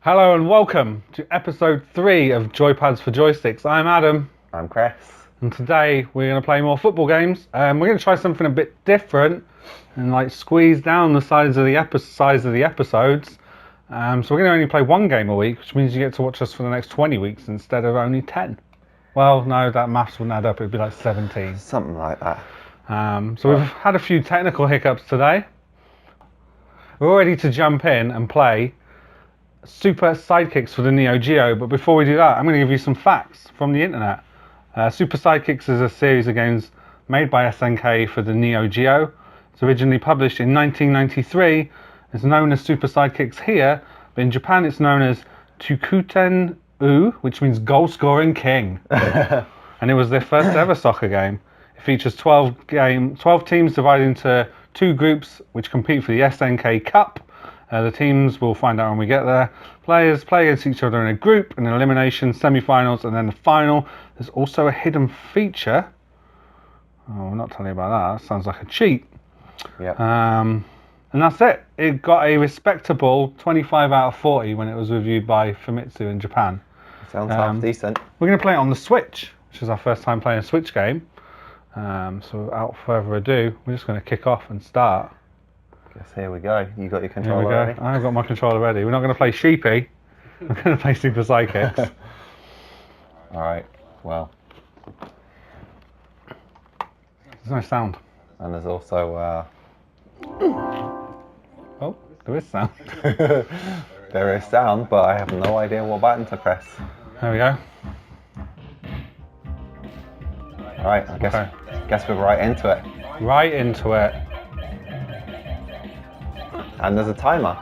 Hello and welcome to episode 3 of Joypads for Joysticks. I'm Adam. I'm Chris. And today we're going to play more football games. We're going to try something a bit different and like squeeze down the size of the episodes. So we're going to only play one game a week, which means you get to watch us for the next 20 weeks instead of only 10. Well, no, that maths wouldn't add up. It'd be like 17. Something like that. So we've had a few technical hiccups today. We're all ready to jump in and play Super Sidekicks for the Neo Geo, but before we do that, I'm going to give you some facts from the internet. Super Sidekicks is a series of games made by SNK for the Neo Geo. It's originally published in 1993. It's known as Super Sidekicks here, but in Japan it's known as Tukuten U, which means goal scoring king. And it was their first ever soccer game. It features 12 teams divided into 2 groups which compete for the SNK Cup. The teams, we'll find out when we get there. Players play against each other in a group, in an elimination, semi-finals, and then the final. There's also a hidden feature. Oh, I'm not telling you about that. That sounds like a cheat. Yep. And that's it. It got a respectable 25 out of 40 when it was reviewed by Famitsu in Japan. Sounds half decent. We're going to play it on the Switch, which is our first time playing a Switch game. So without further ado, we're just going to kick off and start. Guess here we go. You got your controller ready? I've got my controller ready. We're not going to play Sheepy. We're going to play Super Sidekicks. Alright, well. There's no sound. And there's also... Oh, there is sound. there is sound, but I have no idea what button to press. There we go. Alright, I guess we're right into it. Right into it. And there's a timer,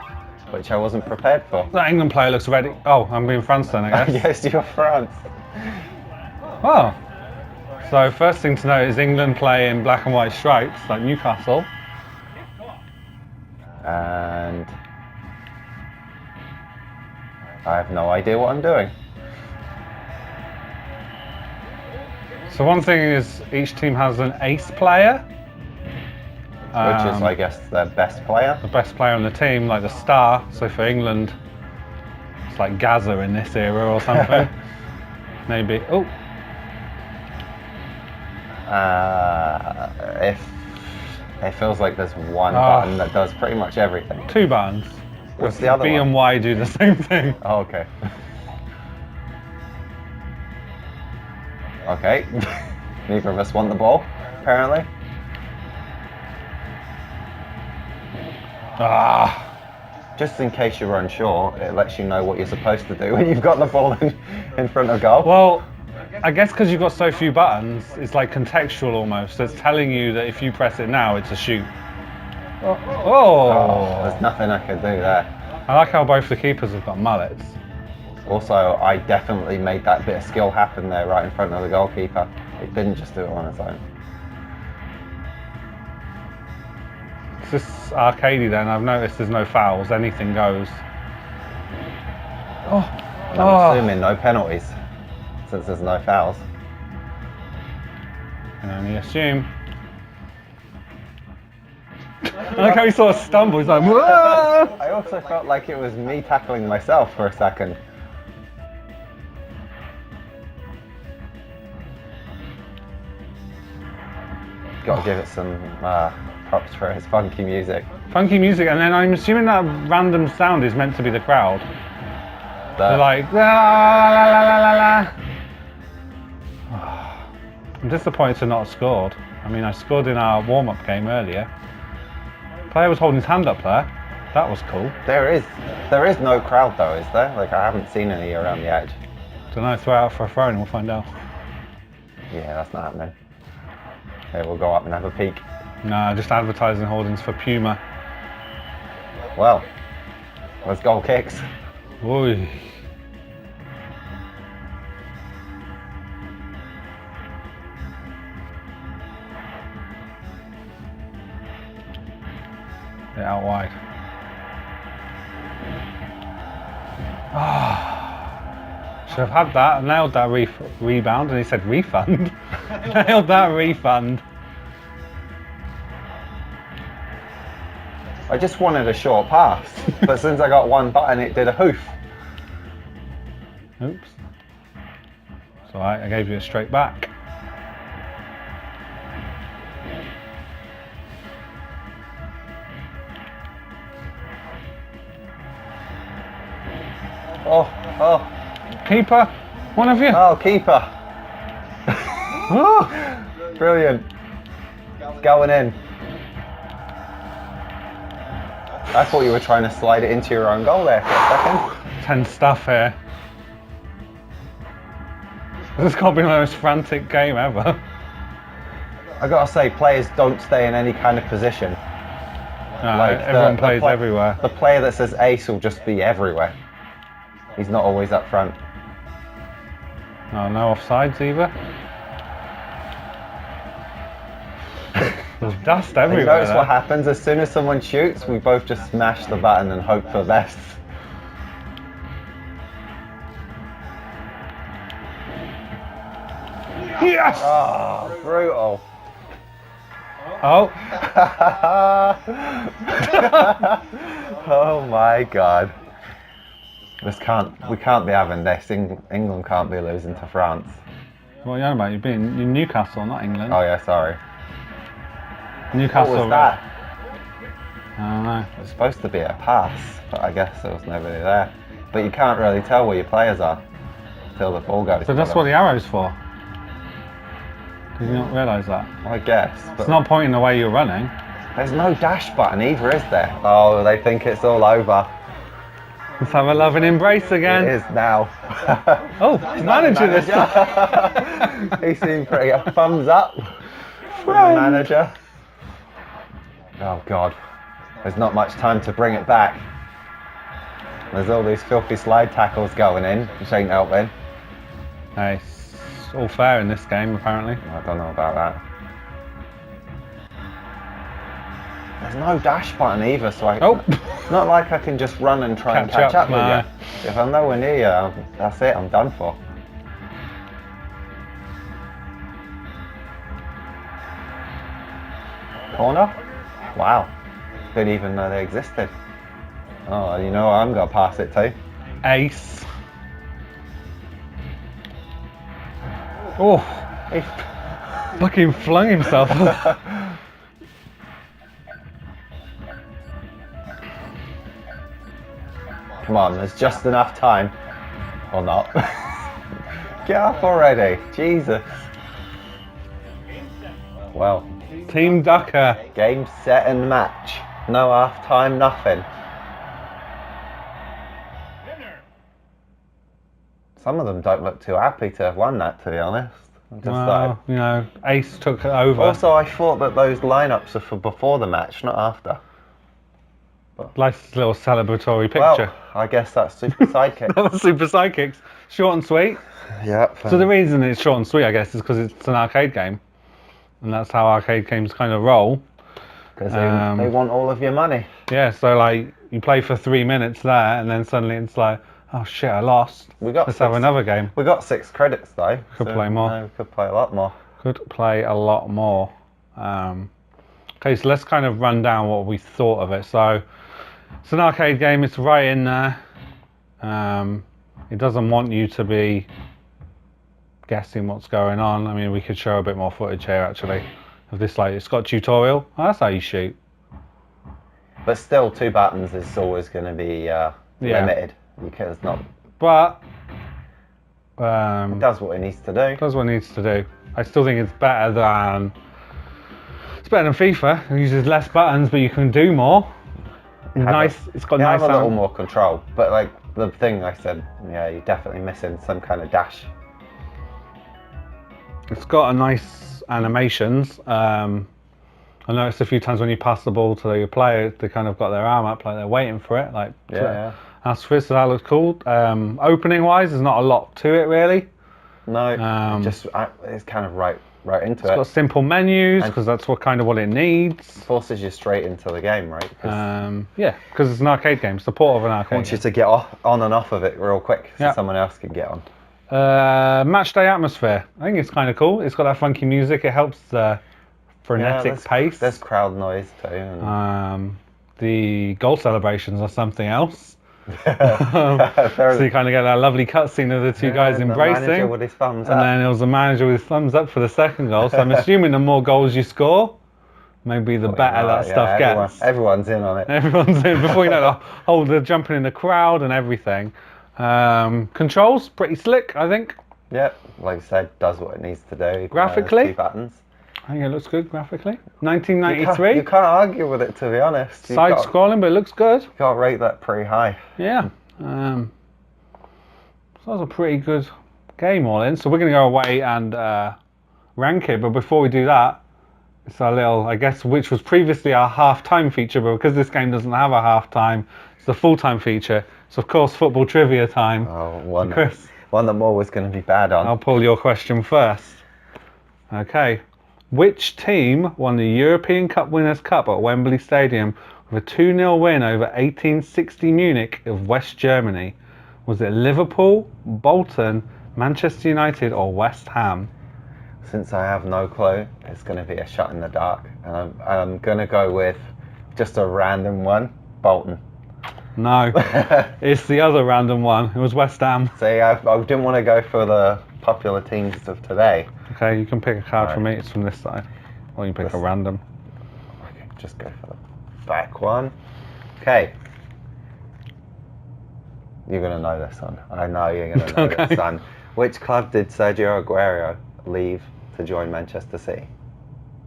which I wasn't prepared for. That England player looks ready. Oh, I'm being France then, I guess. Yes, you're France. Oh. So first thing to note is England play in black and white stripes, like Newcastle. And I have no idea what I'm doing. So one thing is each team has an ace player. Which is, I guess, their best player. The best player on the team, like the star. So for England, it's like Gaza in this era or something. Maybe. Oh. It feels like there's one button that does pretty much everything. 2 buttons. What's the other B one? and Y do the same thing. Oh, okay. Okay. Neither of us want the ball, apparently. Just in case you're unsure, it lets you know what you're supposed to do when you've got the ball in front of goal. Well, I guess because you've got so few buttons, it's like contextual almost. So it's telling you that if you press it now, it's a shoot. Oh. There's nothing I could do there. I like how both the keepers have got mullets. Also, I definitely made that bit of skill happen there right in front of the goalkeeper. It didn't just do it on its own. It's this arcadey then. I've noticed there's no fouls. Anything goes. And I'm assuming no penalties, since there's no fouls. Can only assume. I like how he sort of stumbles. He's like, whoa! I also felt like it was me tackling myself for a second. Got to give it some props for its funky music. Funky music, and then I'm assuming that random sound is meant to be the crowd. They're like, la la la la la la. I'm disappointed to not have scored. I mean, I scored in our warm-up game earlier. Player was holding his hand up there. That was cool. There is no crowd though, is there? Like, I haven't seen any around the edge. Don't know, throw it out for a throw and we'll find out. Yeah, that's not happening. Okay, we'll go up and have a peek. Nah, just advertising holdings for Puma. Well, let's goal kicks. Oy. Get out wide. Should have had that. Nailed that rebound, and he said refund. Nailed that refund. I just wanted a short pass, but since I got one button, it did a hoof. Oops. It's alright, I gave you it straight back. Oh. Keeper, one of you. Oh, keeper. Oh. Brilliant. Going in. I thought you were trying to slide it into your own goal there for a second. Tense stuff here. This has got to be the most frantic game ever. I gotta say, players don't stay in any kind of position. No, Like, everyone plays everywhere. The player that says ace will just be everywhere. He's not always up front. No offsides either. There's dust everywhere. You notice there. what happens as soon as someone shoots, we both just smash the button and hope for the best. Yes! Oh, brutal. Oh. Oh my god. We can't be having this. England can't be losing to France. What are you on about? You're Newcastle, not England. Oh yeah, sorry. Newcastle. What was that? I don't know. It was supposed to be a pass, but I guess there was nobody there. But you can't really tell where your players are until the ball goes. So that's what the arrow's for. Did you not realise that? I guess. But It's not pointing the way you're running. there's no dash button either, is there? Oh, they think it's all over. Let's have a loving embrace again. It is now. Oh, manager this time. He seemed pretty thumbs up from the manager. Oh God, there's not much time to bring it back. There's all these filthy slide tackles going in, which ain't helping. Hey, it's all fair in this game apparently. I don't know about that. There's no dash button either, so it's not like I can just run and try and catch up with you. If I'm nowhere near you, that's it, I'm done for. Corner? Wow. Didn't even know they existed. Oh, you know what I'm going to pass it to? Ace. Oh, he fucking flung himself. Come on, there's just enough time. Or not. Get up already. Jesus. Well. Team Ducker. Game, set and match. No half time, nothing. Some of them don't look too happy to have won that, to be honest. Well, you know, Ace took it over. Also, I thought that those lineups are for before the match, not after. Nice little celebratory picture. Well, I guess that's Super Sidekicks. Super Sidekicks. Short and sweet. Yep. So the reason it's short and sweet, I guess, is because it's an arcade game. And that's how arcade games kind of roll. Because they want all of your money. Yeah, so like, you play for 3 minutes there, and then suddenly it's like, oh shit, I lost. Let's have another game. We got 6 credits though. Could play more. We could play a lot more. Could play a lot more. Okay, so let's kind of run down what we thought of it. So it's an arcade game. It's right in there. It doesn't want you to be guessing what's going on. I mean, we could show a bit more footage here actually of this. Like, it's got tutorial. Oh, that's how you shoot. But still, 2 buttons is always going to be limited. Because it's not. But it does what it needs to do. Does what it needs to do. I still think it's better than FIFA. It uses less buttons, but you can do more. It's got nice have a little sound. more control. But like the thing I said, yeah, you're definitely missing some kind of dash. It's got a nice animations. I noticed a few times when you pass the ball to your player, they kind of got their arm up, like they're waiting for it. Like, yeah. That's for it, so that looks cool. Opening wise, there's not a lot to it really. No, it's kind of right into it. It's got simple menus because that's what it needs. Forces you straight into the game, right? Yeah, because it's an arcade game. It's the port of an arcade. I want you to get on and off of it real quick so someone else can get on. Match day atmosphere. I think it's kind of cool. It's got that funky music. It helps the frenetic pace. There's crowd noise too. The goal celebrations are something else. So you kind of get that lovely cutscene of the two guys The embracing. manager with his thumbs And up. then it was the manager with his thumbs up for the second goal. So I'm assuming the more goals you score, maybe the better that stuff gets. Everyone's in on it. Everyone's in. Before you know the whole, they're jumping in the crowd and everything. Controls, pretty slick, I think. Yep, like I said, does what it needs to do. Graphically? 2 buttons. I think it looks good graphically. 1993. You can't argue with it, to be honest. Side scrolling, but it looks good. You can't rate that pretty high. Yeah. So that was a pretty good game all in. So we're going to go away and rank it. But before we do that, it's our little, I guess, which was previously our half-time feature, but because this game doesn't have a half-time, it's the full-time feature. So of course, football trivia time. Oh, one Chris, that more was going to be bad on. I'll pull your question first. Okay. Which team won the European Cup Winners' Cup at Wembley Stadium with a 2-0 win over 1860 Munich of West Germany? Was it Liverpool, Bolton, Manchester United or West Ham? Since I have no clue, it's going to be a shot in the dark. And I'm going to go with just a random one, Bolton. No, it's the other random one. It was West Ham. See, I didn't want to go for the popular teams of today. Okay, you can pick a card from me. It's from this side. Or you can pick a random. Okay, just go for the back one. Okay. You're going to know this one. I know you're going to know this one. Which club did Sergio Aguero leave to join Manchester City?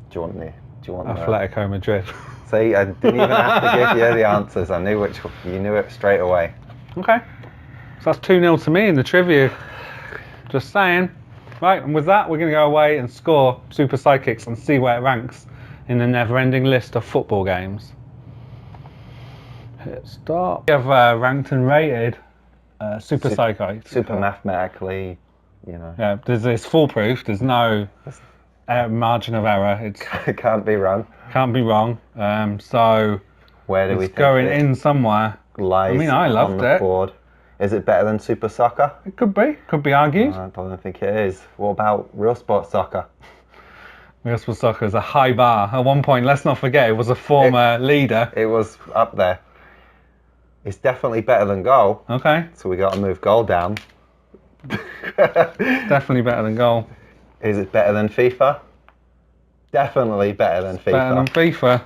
Do you want Atletico Madrid. See, I didn't even have to give you the answers. I knew you knew it straight away. Okay. So that's 2-0 to me in the trivia. Just saying. Right, and with that, we're going to go away and score Super Sidekicks and see where it ranks in the never-ending list of football games. Hit start. We have ranked and rated Super Sidekicks. Super mathematically, you know. Yeah, it's foolproof. There's no margin of error. It can't be wrong. Can't be wrong. So where do we think going in somewhere? Lies I loved on the it. board. Is it better than Super Soccer? It could be argued. I don't think it is. What about Real Sport Soccer? Real Sport Soccer is a high bar. At one point, let's not forget, it was a former leader. It was up there. It's definitely better than Goal. Okay. So we got to move Goal down. Definitely better than Goal. Is it better than FIFA? Definitely better than FIFA. Better than FIFA.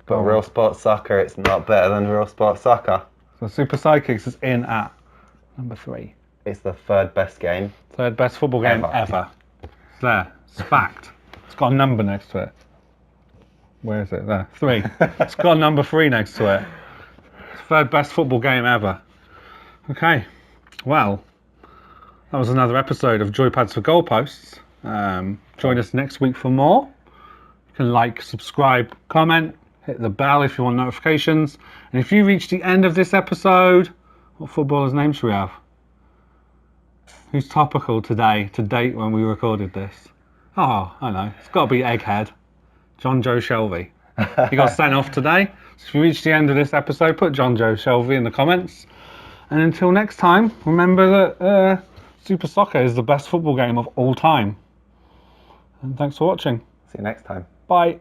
But Real Sport Soccer, it's not better than Real Sport Soccer. So Super Sidekicks is in at number 3. It's the 3rd best game. 3rd best football game ever. It's there. It's fact. It's got a number next to it. Where is it? There. 3. It's got a number 3 next to it. It's 3rd best football game ever. Okay. Well, that was another episode of Joypads for Goalposts. Join us next week for more. You can like, subscribe, comment, hit the bell if you want notifications. And if you reach the end of this episode, what footballer's name should we have? Who's topical today, to date when we recorded this? Oh, I know. It's got to be Egghead. John Joe Shelby. He got sent off today. So if you reach the end of this episode, put John Joe Shelby in the comments. And until next time, remember that Super Soccer is the best football game of all time. And thanks for watching. See you next time. Bye.